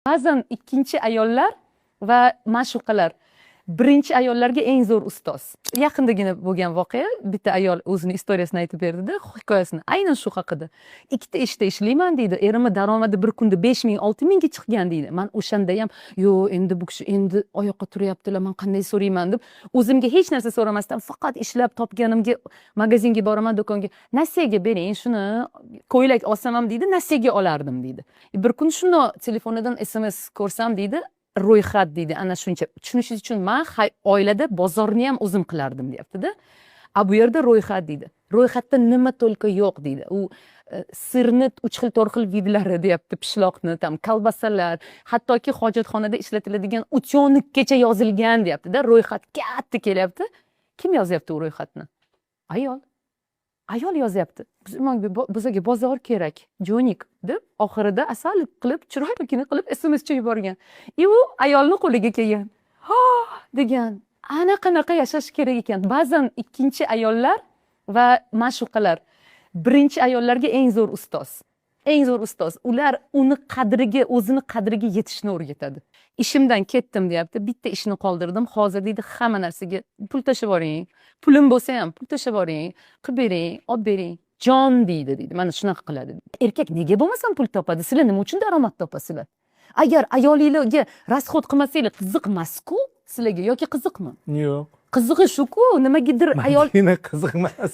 Ba'zan ikkinchi ayollar va ma'shuqalar birinchi ayollarga eng zo'r ustoz. Yaqindagina bo'lgan voqea, bitta ayol o'zini istoriyasini aytib berdi-da, hikoyasini. Aynan shu haqida. Ikkita ishda ishlayman deydi. Erimni daromadi bir kunda 5000, 6000 ga chiqgan deydi. Men o'shanda ham, "Yo, endi bu kishi endi oyoqqa turyaptilar, men qanday so'rayman?" deb o'zimga hech narsa so'ramasdan faqat ishlab topganimga magazinga boraman, do'konga, "Nasiyaga bering, shuni ko'ylak olsam ham" deydi, "Nasiyaga olardim" deydi. Bir kun shuni telefonidan SMS ko'rsam deydi, ro'yxat deydi, ana shuncha. Tushunishingiz uchun men oilada bozorni ham o'zim qilardim deyapti-da. Bu yerda ro'yxat deydi. Ro'yxatda nima to'lka yo'q deydi. U sirni 3 xil 4 xil vidlari deyapti, pishloqni, tam kolbasalar, hattoki hojatxonada ishlatiladigan utyonikgacha yozilgan deyapti-da. Ro'yxat katta kelyapti. Kim yozyapti u ro'yxatni? Ayol. Ayol yozyapti. Bizga bozor kerak, jo'nik deb oxirida asalik qilib, chiroyligini qilib SMScha yuborgan. U ayolning qo'liga kelgan. "Ha!" degan. Ana qanaqa yashash kerak ekan. Ba'zan ikkinchi ayollar va ma'shuqalar birinchi ayollarga eng zo'r ustoz. Eng zo'r ustoz. Ular uni qadriga, o'zini qadriga yetishni o'rgatadi. Ishimdan ketdim deyapti. Bitta ishni qoldirdim. Hozir deydi hamma narsaga pul tashib boring. Pulim bo'lsa ham pul tashib boring, qilib bering, olib bering. Jon deydi. Mana shunaqa qiladi. Erkak nega bo'lmasam pul topadi? Sizlar nima uchun daromad topasizlar? Agar ayolingizga rasxod qilmasanglar qiziqmas-ku sizlarga yoki qiziqmi? Yo'q. Qizig'i shu-ku, nimagidir ayol Manga qiziq emas.